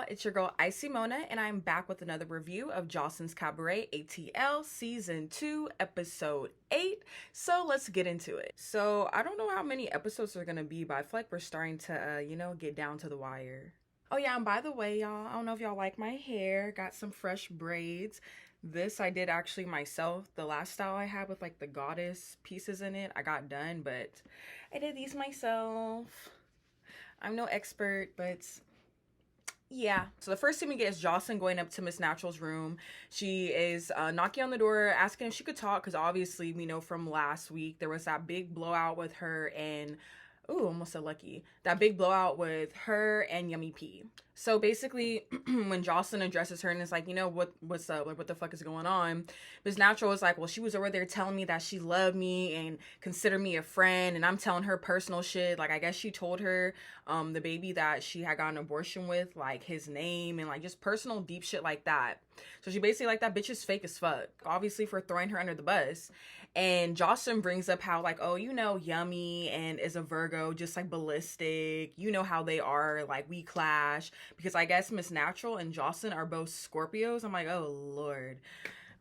It's your girl Icy Mona, and I'm back with another review of Joseline'S Cabaret ATL Season 2, Episode 8. So let's get into it. So I don't know how many episodes are gonna be, but I feel like we're starting to, get down to the wire. Oh yeah, and by the way, y'all, I don't know if y'all like my hair. Got some fresh braids. This I did actually myself. The last style I had with like the goddess pieces in it, I got done, but I did these myself. I'm no expert, but yeah. So the first thing we get is Jocelyn going up to Miss Natural's room. She is knocking on the door, asking if she could talk, because obviously we know from last week there was that big blowout with her and almost said Lucky. That big blowout with her and Yummy P. So basically, when Jocelyn addresses her and is like, what's up? Like, what the fuck is going on? Miss Natural is like, well, she was over there telling me that she loved me and considered me a friend, and I'm telling her personal shit. Like, I guess she told her, the baby that she had got an abortion with, like, his name and, like, just personal deep shit like that. So she basically, like, that bitch is fake as fuck. Obviously for throwing her under the bus. And Jocelyn brings up how, like, oh, Yummy and is a Virgo, just like Ballistic. You know how they are, like, we clash. Because I guess Miss Natural and Jocelyn are both Scorpios. I'm like, oh, Lord.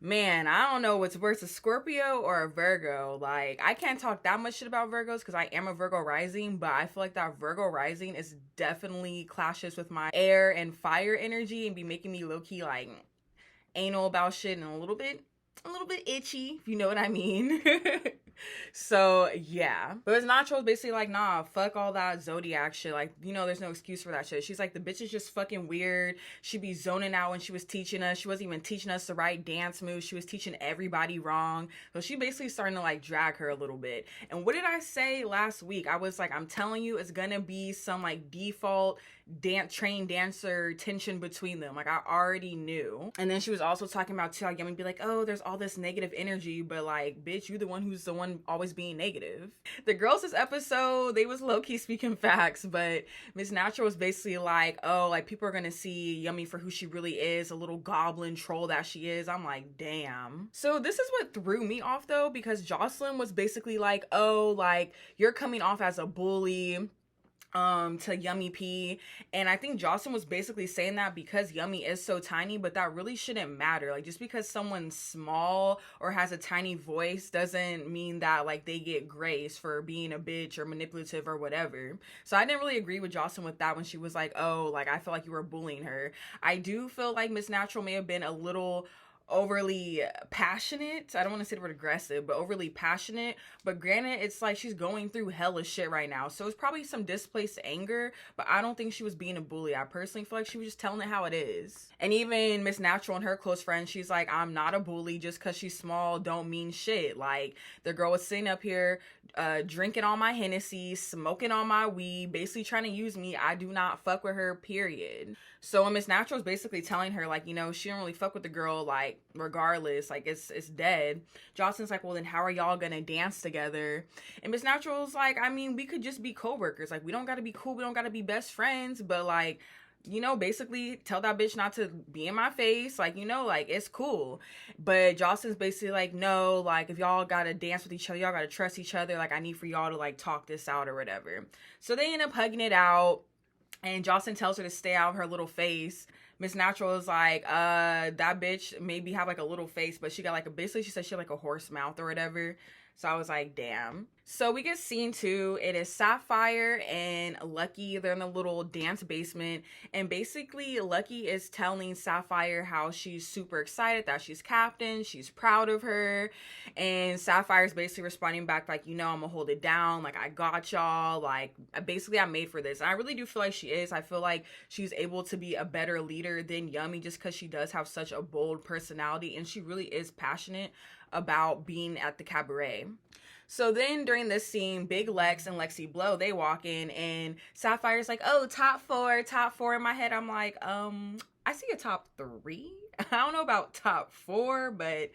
Man, I don't know what's worse, a Scorpio or a Virgo. Like, I can't talk that much shit about Virgos because I am a Virgo rising, but I feel like that Virgo rising is definitely clashes with my air and fire energy and be making me low-key, like, anal about shit and a little bit itchy, if you know what I mean. So yeah, but Miss Natural is basically like, nah, fuck all that zodiac shit. Like, there's no excuse for that shit. She's like, the bitch is just fucking weird. She be zoning out when she was teaching us. She wasn't even teaching us the right dance moves. She was teaching everybody wrong. So she basically starting to like drag her a little bit. And what did I say last week? I was like, I'm telling you, it's gonna be some like default trained dancer tension between them. Like, I already knew. And then she was also talking about too, like, Yummy be like, oh, there's all this negative energy, but like, bitch, you the one who's the one always being negative. The girls this episode, they was low-key speaking facts, but Miss Natural was basically like, oh, like, people are gonna see Yummy for who she really is, a little goblin troll that she is. I'm like, damn. So this is what threw me off though, because Jocelyn was basically like, oh, like, you're coming off as a bully to Yummy P, and I think Jocelyn was basically saying that because Yummy is so tiny, but that really shouldn't matter. Like, just because someone's small or has a tiny voice doesn't mean that like they get grace for being a bitch or manipulative or whatever. So I didn't really agree with Jocelyn with that when she was like, oh, like, I feel like you were bullying her. I do feel like Miss Natural may have been a little overly passionate. I don't want to say the word aggressive, but overly passionate. But granted, it's like she's going through hella shit right now, so it's probably some displaced anger, but I don't think she was being a bully. I personally feel like she was just telling it how it is. And even Miss Natural and her close friend, she's like, I'm not a bully. Just because she's small don't mean shit. Like, the girl was sitting up here drinking all my Hennessy, smoking all my weed, basically trying to use me. I do not fuck with her, period. So when Miss Natural's basically telling her, like, she don't really fuck with the girl, like, regardless, like, it's dead. Jocelyn's like, well, then how are y'all gonna dance together? And Miss Natural's like, I mean, we could just be co-workers. Like, we don't gotta be cool, we don't gotta be best friends, but, like, basically tell that bitch not to be in my face. Like, like, it's cool. But Jocelyn's basically like, no, like, if y'all gotta dance with each other, y'all gotta trust each other. Like, I need for y'all to, like, talk this out or whatever. So they end up hugging it out. And Jocelyn tells her to stay out of her little face. Miss Natural is like, that bitch maybe have like a little face, but she got like basically she said she had like a horse mouth or whatever. So I was like, damn. So we get scene 2. It is Sapphire and Lucky. They're in the little dance basement. And basically, Lucky is telling Sapphire how she's super excited that she's captain. She's proud of her. And Sapphire's basically responding back like, I'm going to hold it down. Like, I got y'all. Like, basically, I'm made for this. And I really do feel like she is. I feel like she's able to be a better leader than Yummy just because she does have such a bold personality. And she really is passionate about being at the cabaret. So then during this scene, Big Lex and Lexi Blow, they walk in and Sapphire's like, oh, top four. In my head, I'm like, I see a top 3. I don't know about top 4, but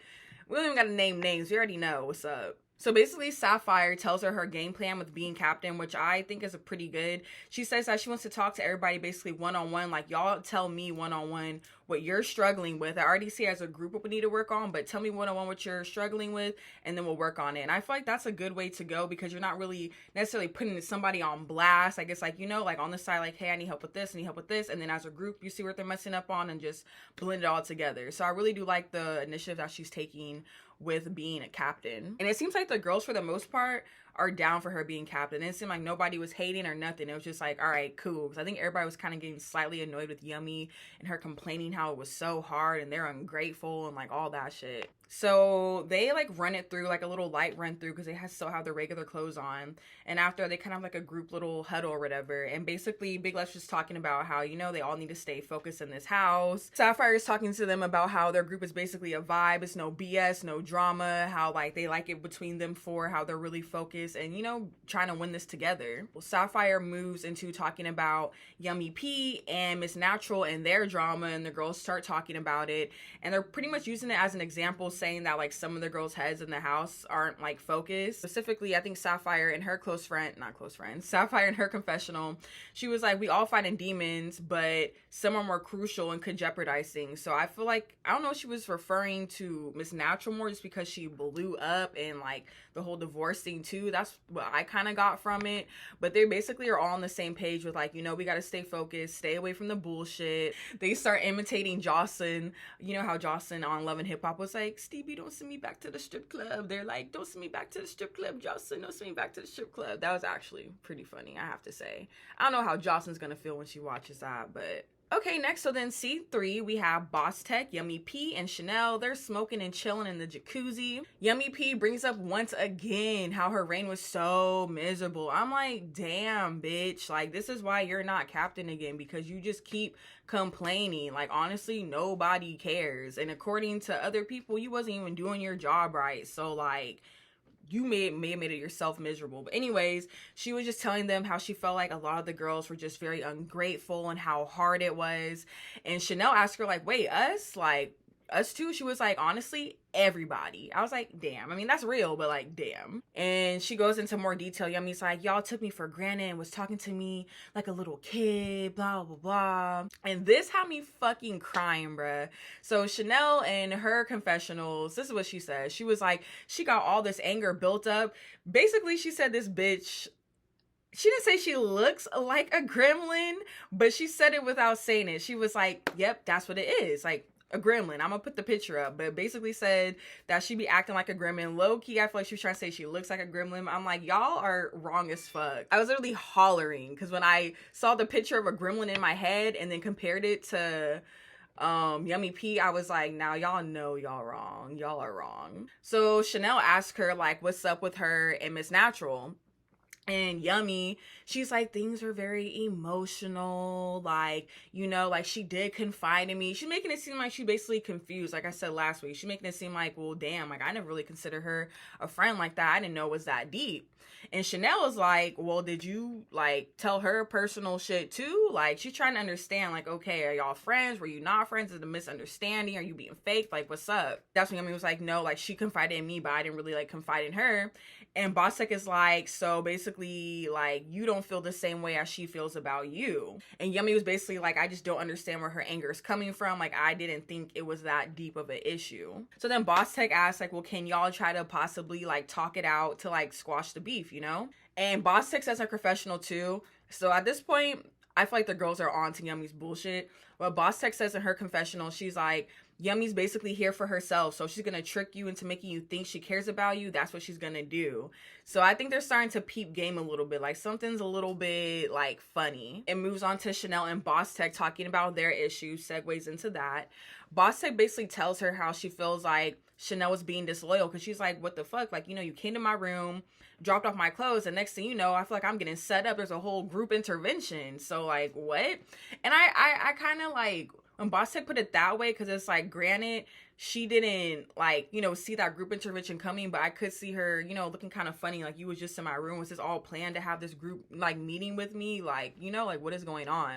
we don't even gotta name names. We already know what's up. So basically, Sapphire tells her game plan with being captain, which I think is a pretty good. She says that she wants to talk to everybody basically one-on-one. Like, y'all tell me one-on-one what you're struggling with. I already see as a group what we need to work on, but tell me one-on-one what you're struggling with, and then we'll work on it. And I feel like that's a good way to go, because you're not really necessarily putting somebody on blast. Like, it's like, you know, like on the side, like, hey, I need help with this, I need help with this. And then as a group, you see what they're messing up on and just blend it all together. So I really do like the initiative that she's taking with being a captain. And it seems like the girls, for the most part, are down for her being captain. It seemed like nobody was hating or nothing. It was just like, all right, cool. Because I think everybody was kind of getting slightly annoyed with Yummy and her complaining how it was so hard and they're ungrateful and like all that shit. So they like run it through, like a little light run through, because they still have their regular clothes on. And after, they kind of like a group little huddle or whatever. And basically Big Left's just talking about how, you know, they all need to stay focused in this house. Sapphire is talking to them about how their group is basically a vibe. It's no BS, no drama. How like they like it between them four, how they're really focused and, you know, trying to win this together. Well, Sapphire moves into talking about Yummy P and Miss Natural and their drama, and the girls start talking about it. And they're pretty much using it as an example, saying that like some of the girls' heads in the house aren't like focused. Specifically, I think Sapphire and her Sapphire and her confessional, she was like, we all fighting demons, but some are more crucial and could jeopardize things. So I feel like, I don't know if she was referring to Miss Natural more just because she blew up and like the whole divorce thing too. That's what I kind of got from it. But they basically are all on the same page with like, you know, we got to stay focused, stay away from the bullshit. They start imitating Jocelyn. You know how Jocelyn on Love and Hip Hop was like, Stevie, don't send me back to the strip club. They're like, don't send me back to the strip club, Jocelyn. Don't send me back to the strip club. That was actually pretty funny, I have to say. I don't know how Jocelyn's gonna feel when she watches that, but okay, next, so then C3, we have Boss Tech, Yummy P, and Chanel. They're smoking and chilling in the jacuzzi. Yummy P brings up once again how her reign was so miserable. I'm like, damn, bitch. Like, this is why you're not captain again, because you just keep complaining. Like, honestly, nobody cares. And according to other people, you wasn't even doing your job right. So, like, you may have made it yourself miserable. But anyways, she was just telling them how she felt like a lot of the girls were just very ungrateful and how hard it was. And Chanel asked her, like, wait, us? Like, us too? She was like, honestly, everybody. I was like, damn. I mean, that's real, but like, damn. And she goes into more detail. Yummy's like, y'all took me for granted and was talking to me like a little kid, blah, blah, blah. And this had me fucking crying, bruh. So Chanel and her confessionals, this is what she said. She was like, she got all this anger built up. Basically, she said this bitch, she didn't say she looks like a gremlin, but she said it without saying it. She was like, yep, that's what it is. Like, a gremlin. I'm gonna put the picture up, but basically said that she be acting like a gremlin. Low key, I feel like she was trying to say she looks like a gremlin. I'm like, y'all are wrong as fuck. I was literally hollering because when I saw the picture of a gremlin in my head and then compared it to Yummy P, I was like, now y'all know y'all wrong. Y'all are wrong. So Chanel asked her like, what's up with her and Miss Natural? And Yummy, she's like, things were very emotional, like, you know, like she did confide in me. She's making it seem like she basically confused, like I said last week. She's making it seem like, well, damn, like I never really considered her a friend like that. I didn't know it was that deep. And Chanel is like, well, did you like tell her personal shit too? Like, she's trying to understand, like, okay, are y'all friends? Were you not friends? Is it a misunderstanding? Are you being fake? Like, what's up? That's when Yummy was like, no, like she confided in me, but I didn't really like confide in her. And Ballistic is like, so basically, like, you don't feel the same way as she feels about you. And Yummy was basically like, I just don't understand where her anger is coming from. Like, I didn't think it was that deep of an issue. So then Ballistic asked, like, well, can y'all try to possibly, like, talk it out to, like, squash the beef, you know? And Ballistic says a confessional, too. So at this point, I feel like the girls are on to Yummy's bullshit. But Ballistic says in her confessional, she's like, Yummy's basically here for herself, so she's gonna trick you into making you think she cares about you. That's what she's gonna do. So I think they're starting to peep game a little bit. Like, something's a little bit, like, funny. It moves on to Chanel and Boss Tech talking about their issues, segues into that. Boss Tech basically tells her how she feels like Chanel was being disloyal, because she's like, what the fuck? Like, you know, you came to my room, dropped off my clothes, and next thing you know, I feel like I'm getting set up. There's a whole group intervention. So, like, what? And I kind of, like, when Boss Tech put it that way, because it's like, granted, she didn't, like, you know, see that group intervention coming, but I could see her, you know, looking kind of funny, like, you was just in my room. Was this all planned to have this group, like, meeting with me? Like, you know, like, what is going on?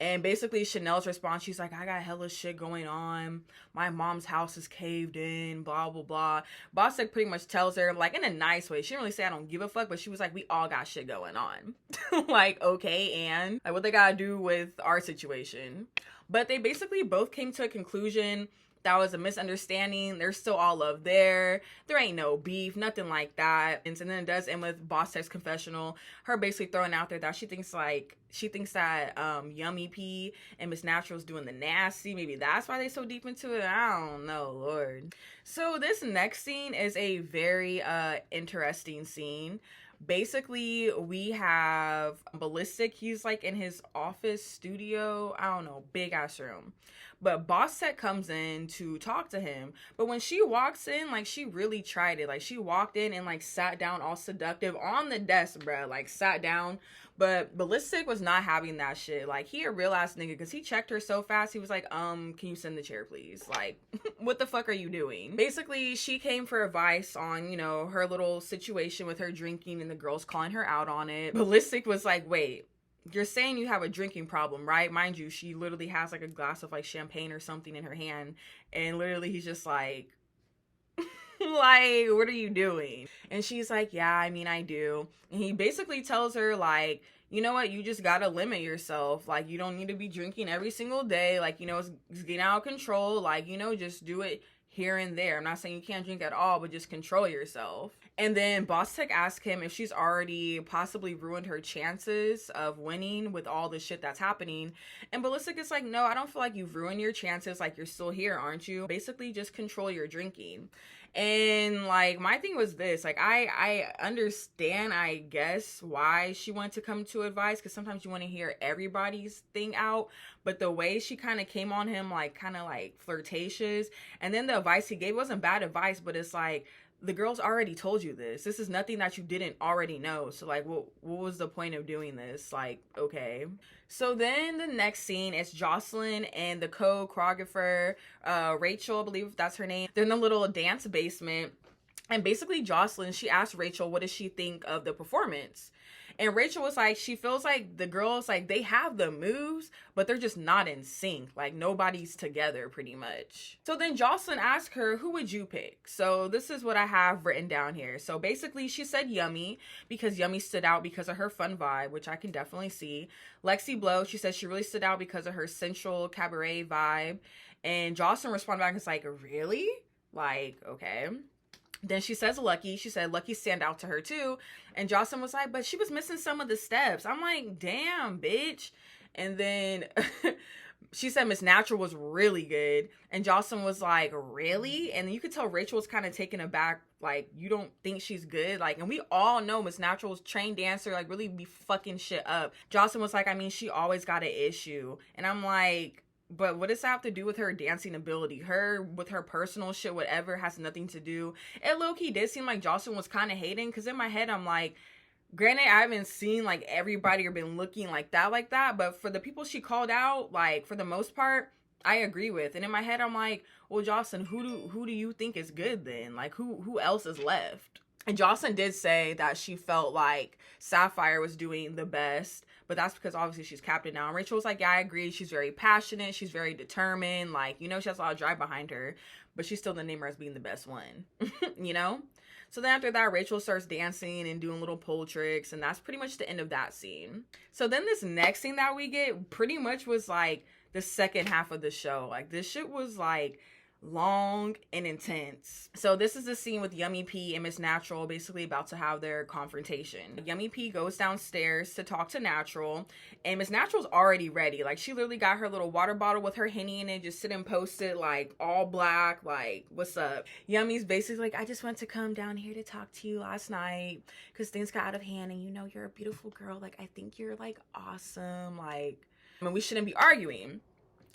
And basically Chanel's response, she's like, I got hella shit going on. My mom's house is caved in, blah, blah, blah. Ballistic pretty much tells her, like, in a nice way. She didn't really say I don't give a fuck, but she was like, we all got shit going on. Like, okay, and like, what they gotta do with our situation? But they basically both came to a conclusion that was a misunderstanding. There's still all love there. There ain't no beef, nothing like that. And then it does end with Boss Tech's confessional. Her basically throwing out there that she thinks that Yummy P and Miss Natural's doing the nasty. Maybe that's why they so deep into it. I don't know, Lord. So this next scene is a very interesting scene. Basically, we have Ballistic. He's like in his office studio. I don't know, big ass room. But Boss Tech comes in to talk to him. But when she walks in, like, she really tried it. Like, she walked in and, like, sat down all seductive on the desk, bruh. Like, sat down. But Ballistic was not having that shit. Like, he a real ass nigga, because he checked her so fast. He was like, can you send the chair, please? Like, what the fuck are you doing? Basically, she came for advice on, you know, her little situation with her drinking and the girls calling her out on it. Ballistic was like, wait, you're saying you have a drinking problem, right? Mind you, she literally has like a glass of like champagne or something in her hand. And literally he's just like, like, what are you doing? And she's like, yeah, I mean, I do. And he basically tells her, like, you know what? You just gotta limit yourself. Like, you don't need to be drinking every single day. Like, you know, it's getting out of control. Like, you know, just do it here and there. I'm not saying you can't drink at all, but just control yourself. And then Boss Tech asked him if she's already possibly ruined her chances of winning with all the shit that's happening. And Ballistic is like, no, I don't feel like you've ruined your chances. Like, you're still here, aren't you? Basically, just control your drinking. And like, my thing was this, like, I understand, I guess, why she wanted to come to advice, because sometimes you want to hear everybody's thing out. But the way she kind of came on him, like, kind of like flirtatious, and then the advice he gave wasn't bad advice, but it's like, the girls already told you this. This is nothing that you didn't already know. So like, what was the point of doing this? Like, okay. So then the next scene is Jocelyn and the choreographer, Rachel, I believe that's her name. They're in the little dance basement. And basically Jocelyn, she asked Rachel, what does she think of the performance? And Rachel was like, she feels like the girls, like, they have the moves, but they're just not in sync. Like, nobody's together, pretty much. So then Jocelyn asked her, who would you pick? So this is what I have written down here. So basically, she said Yummy, because Yummy stood out because of her fun vibe, which I can definitely see. Lexi Blow, she said she really stood out because of her sensual cabaret vibe. And Jocelyn responded back and was like, really? Like, okay. Then she says Lucky. She said Lucky stand out to her too. And Jocelyn was like, but she was missing some of the steps. I'm like, damn, bitch. And then she said Miss Natural was really good. And Jocelyn was like, really? And you could tell Rachel was kind of taken aback. Like, you don't think she's good? Like, and we all know Miss Natural's trained dancer, like, really be fucking shit up. Jocelyn was like, I mean, she always got an issue. And I'm like, but what does that have to do with her dancing ability? Her, with her personal shit, whatever, has nothing to do. It low-key did seem like Jocelyn was kind of hating, because in my head, I'm like, granted, I haven't seen, like, everybody or been looking like that, but for the people she called out, like, for the most part, I agree with. And in my head, I'm like, well, Jocelyn, who do you think is good then? Like, who else is left? And Jocelyn did say that she felt like Sapphire was doing the best, but that's because obviously she's captain now. And Rachel was like, yeah, I agree. She's very passionate. She's very determined. Like, you know, she has a lot of drive behind her, but she still didn't name her as being the best one, you know? So then after that, Rachel starts dancing and doing little pole tricks, and that's pretty much the end of that scene. So then this next scene that we get pretty much was like the second half of the show. Like, this shit was like long and intense. So this is the scene with Yummy P and Miss Natural basically about to have their confrontation. Yummy P goes downstairs to talk to Natural, and Miss Natural's already ready. Like, she literally got her little water bottle with her Henny in it, just sitting posted, like, all black, like, what's up? Yummy's basically like, I just went to come down here to talk to you last night because things got out of hand, and you know, you're a beautiful girl. Like, I think you're, like, awesome. Like, I mean, we shouldn't be arguing.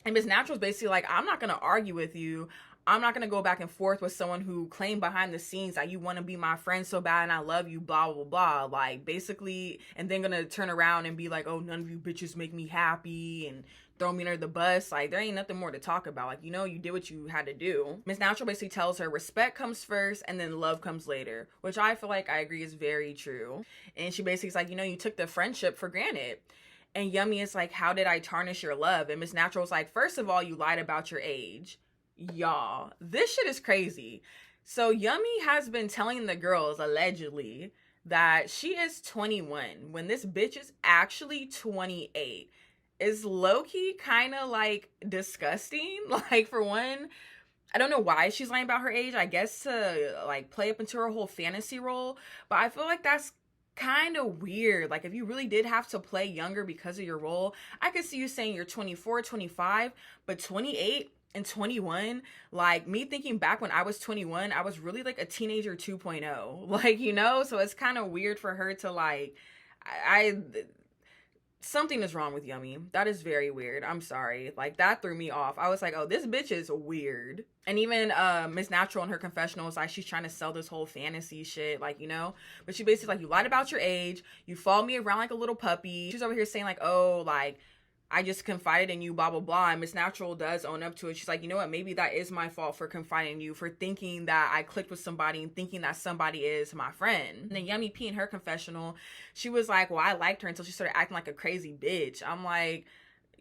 And Miss Natural's basically like, I'm not going to argue with you. I'm not going to go back and forth with someone who claimed behind the scenes that you want to be my friend so bad and I love you, blah, blah, blah. Like, basically, and then going to turn around and be like, oh, none of you bitches make me happy and throw me under the bus. Like, there ain't nothing more to talk about. Like, you know, you did what you had to do. Miss Natural basically tells her respect comes first and then love comes later, which I feel like I agree is very true. And she basically is like, you know, you took the friendship for granted. And Yummy is like, how did I tarnish your love? And Miss Natural's like, first of all, you lied about your age. Y'all, this shit is crazy. So Yummy has been telling the girls, allegedly, that she is 21 when this bitch is actually 28. Is low-key kind of like disgusting. Like, for one, I don't know why she's lying about her age. I guess to like play up into her whole fantasy role. But I feel like that's kind of weird. Like, if you really did have to play younger because of your role, I could see you saying you're 24, 25, but 28 and 21, like, me thinking back when I was 21, I was really like a teenager 2.0. Like, you know? So it's kind of weird for her to like, I something is wrong with Yummy. That is very weird. I'm sorry. Like, that threw me off. I was like, oh, this bitch is weird. And even Miss Natural in her confessional was like, she's trying to sell this whole fantasy shit, like, you know? But she basically like, you lied about your age. You followed me around like a little puppy. She's over here saying like, oh, like, I just confided in you, blah, blah, blah. And Miss Natural does own up to it. She's like, you know what? Maybe that is my fault for confiding in you, for thinking that I clicked with somebody and thinking that somebody is my friend. And then Yummy P in her confessional, she was like, well, I liked her until she started acting like a crazy bitch. I'm like,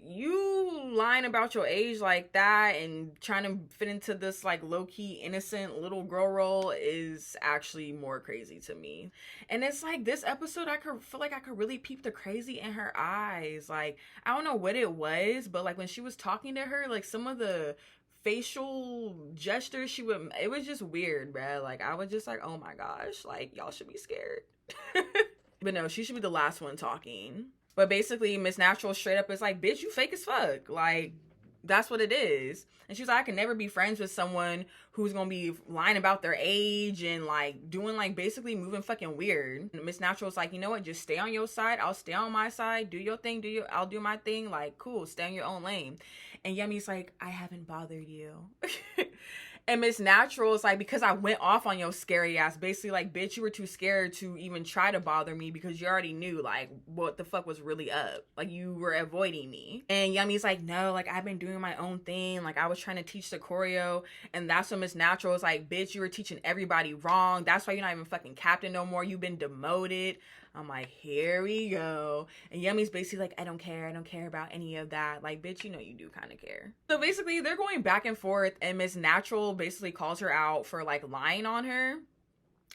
you lying about your age like that and trying to fit into this like low-key innocent little girl role is actually more crazy to me. And it's like, this episode, I could feel like I could really peep the crazy in her eyes. Like, I don't know what it was, but like when she was talking to her, like some of the facial gestures she would, it was just weird, bruh. Like, I was just like, oh my gosh, like, y'all should be scared. But no, she should be the last one talking. But basically, Miss Natural straight up is like, bitch, you fake as fuck. Like, that's what it is. And she's like, I can never be friends with someone who's gonna be lying about their age and like doing like basically moving fucking weird. And Miss Natural's like, you know what? Just stay on your side. I'll stay on my side. Do your thing. I'll do my thing. Like, cool. Stay on your own lane. And Yummy's like, I haven't bothered you. And Miss Natural is like, because I went off on your scary ass. Basically like, bitch, you were too scared to even try to bother me because you already knew like what the fuck was really up. Like, you were avoiding me. And Yummy's like, no, like, I've been doing my own thing. Like, I was trying to teach the choreo. And that's when Miss Natural is like, bitch, you were teaching everybody wrong. That's why you're not even fucking captain no more. You've been demoted. I'm like, here we go. And Yummy's basically like, I don't care about any of that. Like, bitch, you know you do kind of care. So basically, they're going back and forth, and Miss Natural basically calls her out for like lying on her.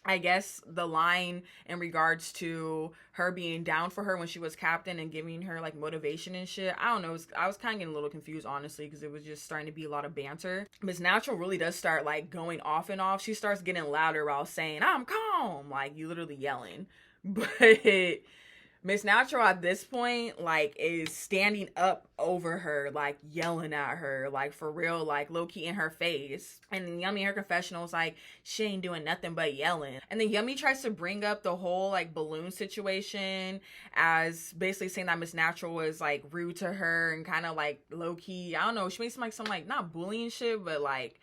I guess the line in regards to her being down for her when she was captain and giving her like motivation and shit. I don't know. I was kind of getting a little confused, honestly, because it was just starting to be a lot of banter. Miss Natural really does start like going off and off. She starts getting louder while saying, I'm calm. Like, you literally yelling. But Miss Natural at this point, like, is standing up over her, like, yelling at her, like, for real, like, low-key in her face. And then Yummy in her confessional is like, she ain't doing nothing but yelling. And then Yummy tries to bring up the whole, like, balloon situation as basically saying that Miss Natural was, like, rude to her and kind of, like, low-key, I don't know, she makes some, like, some, like, not bullying shit, but, like,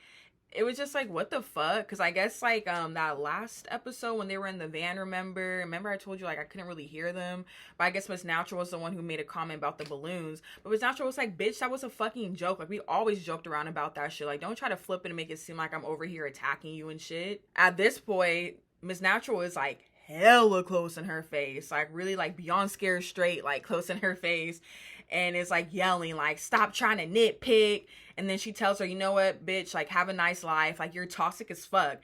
it was just like, what the fuck? Because I guess like that last episode when they were in the van, remember I told you like I couldn't really hear them, but I guess Miss Natural was the one who made a comment about the balloons. But Miss Natural was like, bitch, that was a fucking joke. Like, we always joked around about that shit. Like, don't try to flip it and make it seem like I'm over here attacking you and shit. At this point, Miss Natural is like hella close in her face, like really like beyond scared straight, like close in her face, and it's like yelling like, stop trying to nitpick. And then she tells her, you know what, bitch, like, have a nice life, like, you're toxic as fuck.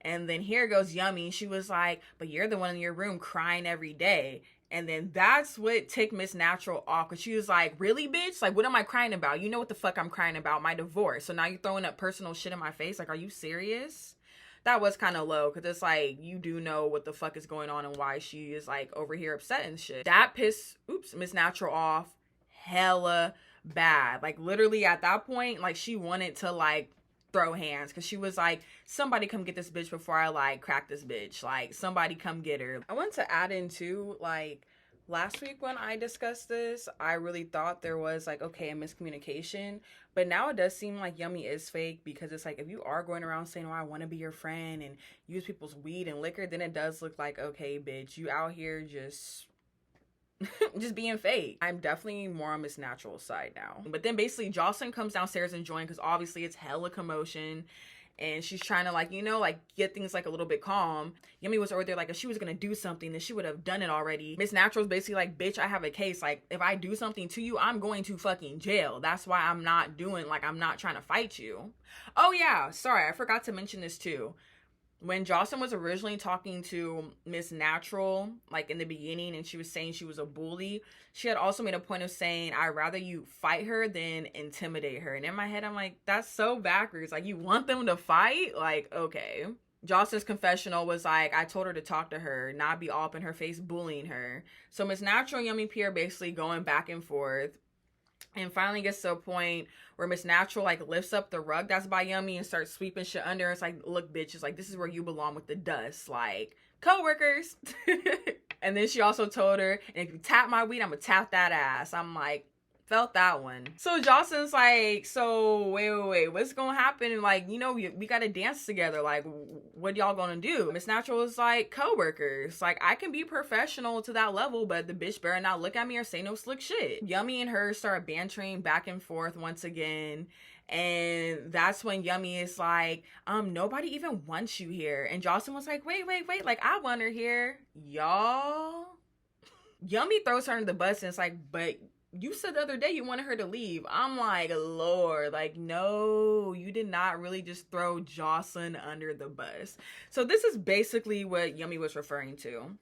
And then here goes Yummy. She was like, but you're the one in your room crying every day. And then that's what ticked Miss Natural off, because she was like, really, bitch? Like, what am I crying about? You know what the fuck I'm crying about, my divorce. So now you're throwing up personal shit in my face? Like, are you serious? That was kind of low, because it's like, you do know what the fuck is going on and why she is, like, over here upset and shit. That pissed, Miss Natural off hella bad. Like, literally at that point, like, she wanted to like throw hands, because she was like, somebody come get this bitch before I like crack this bitch. Like, somebody come get her. I want to add in too, like, last week when I discussed this, I really thought there was like, okay, a miscommunication, but now it does seem like Yummy is fake, because it's like, if you are going around saying, oh, I want to be your friend and use people's weed and liquor, then it does look like, okay, bitch, you out here just being fake. I'm definitely more on Miss Natural's side now. But then basically Jocelyn comes downstairs and joins, because obviously it's hella commotion. and she's trying to like, you know, like get things like a little bit calm. Yummy was over there like, if she was gonna do something, then she would have done it already. Miss Natural's basically like, bitch, I have a case. Like, if I do something to you, I'm going to fucking jail. That's why I'm not trying to fight you. Oh yeah, sorry, I forgot to mention this too. When Jocelyn was originally talking to Miss Natural, like in the beginning, and she was saying she was a bully, she had also made a point of saying, I'd rather you fight her than intimidate her. And in my head, I'm like, that's so backwards. Like, you want them to fight? Like, okay. Jocelyn's confessional was like, I told her to talk to her, not be all up in her face bullying her. So Miss Natural and Yummy P are basically going back and forth. And finally gets to a point where Miss Natural like lifts up the rug that's by Yummy and starts sweeping shit under. It's like, look, bitch, it's like, this is where you belong with the dust. Like, co-workers. And then she also told her, and if you tap my weed, I'm gonna tap that ass. I'm like, felt that one. So Jocelyn's like, so wait, what's gonna happen? And like, you know, we gotta dance together. Like, what y'all gonna do? Miss Natural is like, co-workers. Like, I can be professional to that level, but the bitch better not look at me or say no slick shit. Yummy and her start bantering back and forth once again. And that's when Yummy is like, nobody even wants you here. And Jocelyn was like, wait, like, I want her here. Y'all. Yummy throws her under the bus and it's like, but you said the other day you wanted her to leave. I'm like, Lord, like, no, you did not really just throw Jocelyn under the bus. So this is basically what Yummy was referring to.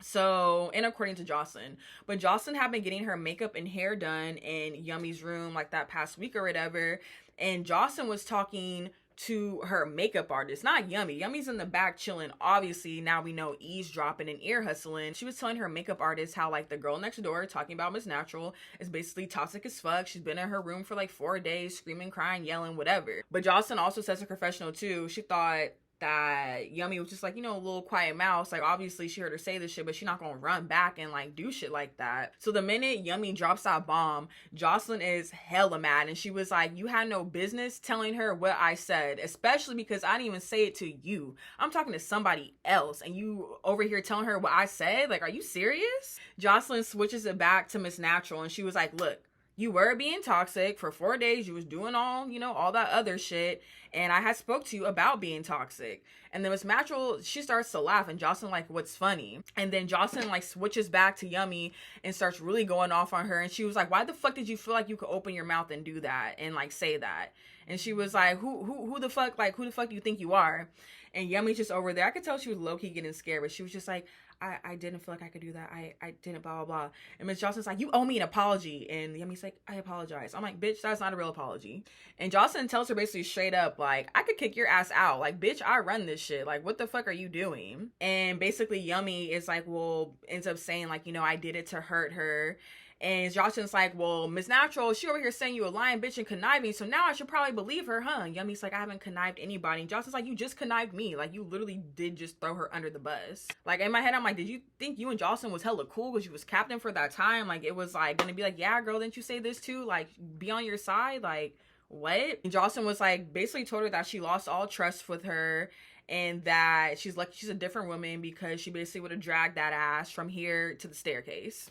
So, and according to Jocelyn, but Jocelyn had been getting her makeup and hair done in Yummy's room like that past week or whatever. And Jocelyn was talking to her makeup artist, not Yummy. Yummy's in the back chilling. Obviously, now we know eavesdropping and ear hustling. She was telling her makeup artist how like the girl next door talking about Miss Natural is basically toxic as fuck. She's been in her room for like 4 days, screaming, crying, yelling, whatever. But Jocelyn also says a confessional too. She thought that Yummy was just like, you know, a little quiet mouse. Like, obviously she heard her say this shit, but she's not gonna run back and like do shit like that. So the minute Yummy drops that bomb, Jocelyn is hella mad, and she was like, you had no business telling her what I said, especially because I didn't even say it to you. I'm talking to somebody else, and you over here telling her what I said? Like, are you serious? Jocelyn switches it back to Miss Natural, and she was like, look, you were being toxic for 4 days. You was doing all, you know, all that other shit. And I had spoke to you about being toxic. And then Miss Natural, she starts to laugh. And Jocelyn like, what's funny? And then Jocelyn like switches back to Yummy and starts really going off on her. And she was like, why the fuck did you feel like you could open your mouth and do that? And like say that? And she was like, who the fuck, like, who the fuck do you think you are? And Yummy's just over there. I could tell she was low-key getting scared, but she was just like, I didn't feel like I could do that. I didn't, blah, blah, blah. And Miss Jocelyn's like, you owe me an apology. And Yummy's like, I apologize. I'm like, bitch, that's not a real apology. And Jocelyn tells her basically straight up, like, I could kick your ass out. Like, bitch, I run this shit. Like, what the fuck are you doing? And basically Yummy is like, well, ends up saying like, you know, I did it to hurt her. And Jocelyn's like, well, Miss Natural, she over here saying you a lying bitch and conniving, so now I should probably believe her, huh? Yummy's like, I haven't connived anybody. And Jocelyn's like, you just connived me. Like, you literally did just throw her under the bus. Like, in my head, I'm like, did you think you and Jocelyn was hella cool because you was captain for that time? Like, it was like gonna be like, yeah, girl, didn't you say this too? Like, be on your side? Like, what? And Jocelyn was like, basically told her that she lost all trust with her, and that she's like, she's a different woman because she basically would have dragged that ass from here to the staircase.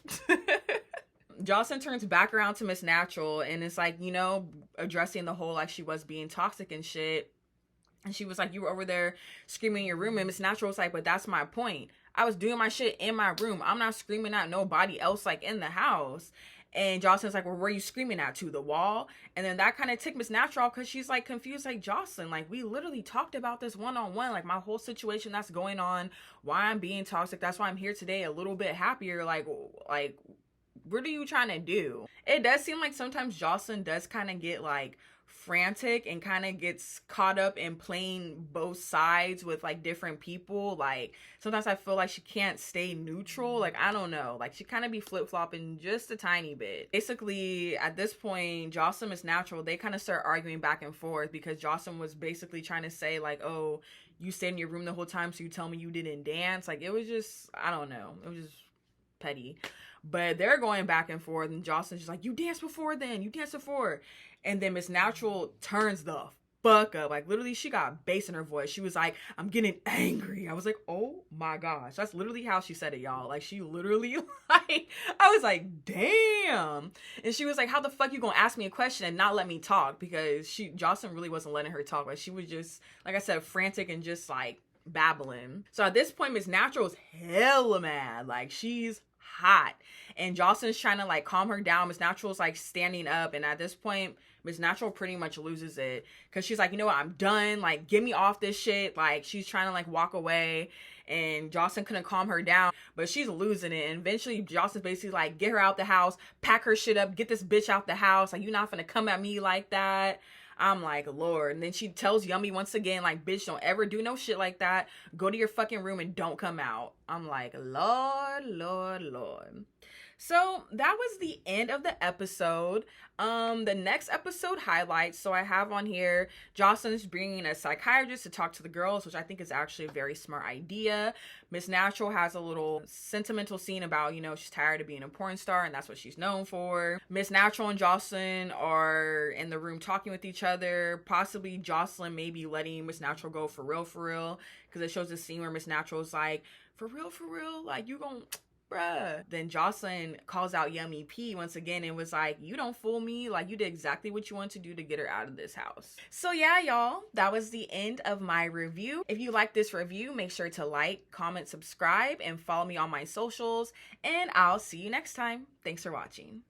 Jocelyn turns back around to Miss Natural and it's like, you know, addressing the whole like she was being toxic and shit. And she was like, you were over there screaming in your room. And Miss Natural was like, but that's my point. I was doing my shit in my room. I'm not screaming at nobody else like in the house. And Jocelyn's like, well, where are you screaming at? To the wall? And then that kind of ticked Miss Natural because she's like confused, like, Jocelyn, like, we literally talked about this one-on-one, like my whole situation that's going on, why I'm being toxic. That's why I'm here today a little bit happier. Like what are you trying to do? It does seem like sometimes Jocelyn does kind of get like frantic and kind of gets caught up in playing both sides with like different people. Like sometimes I feel like she can't stay neutral. Like, I don't know, like she kind of be flip-flopping just a tiny bit. Basically at this point, Jocelyn is Natural, they kind of start arguing back and forth because Jocelyn was basically trying to say like, oh, you stayed in your room the whole time, so you tell me you didn't dance. Like, it was just, I don't know, it was just petty. But they're going back and forth, and Jocelyn's just like, you danced before then, you danced before. And then Miss Natural turns the fuck up. Like, literally, she got bass in her voice. She was like, I'm getting angry. I was like, oh my gosh. That's literally how she said it, y'all. Like, she literally, like, I was like, damn. And she was like, how the fuck you gonna ask me a question and not let me talk? Because Jocelyn really wasn't letting her talk. Like, she was just, like I said, frantic and just like babbling. So at this point, Miss Natural is hella mad. Like, she's hot. And Jocelyn's trying to like calm her down. Miss Natural's like standing up. And at this point, Miss Natural pretty much loses it. Because she's like, you know what? I'm done. Like, get me off this shit. Like, she's trying to like walk away. And Jocelyn couldn't calm her down. But she's losing it. And eventually, Jocelyn's basically like, get her out the house. Pack her shit up. Get this bitch out the house. Like, you're not gonna come at me like that. I'm like, Lord. And then she tells Yummy once again, like, bitch, don't ever do no shit like that. Go to your fucking room and don't come out. I'm like, Lord, Lord, Lord. So that was the end of the episode. The next episode highlights. So I have on here, Jocelyn's bringing a psychiatrist to talk to the girls, which I think is actually a very smart idea. Miss Natural has a little sentimental scene about, you know, she's tired of being a porn star and that's what she's known for. Miss Natural and Jocelyn are in the room talking with each other. Possibly Jocelyn maybe letting Miss Natural go for real, because it shows a scene where Miss Natural's like, for real, like, you gon' bruh. Then Jocelyn calls out Yummy P once again and was like, you don't fool me. Like, you did exactly what you want to do to get her out of this house. So yeah, y'all, that was the end of my review. If you like this review, make sure to like, comment, subscribe, and follow me on my socials. And I'll see you next time. Thanks for watching.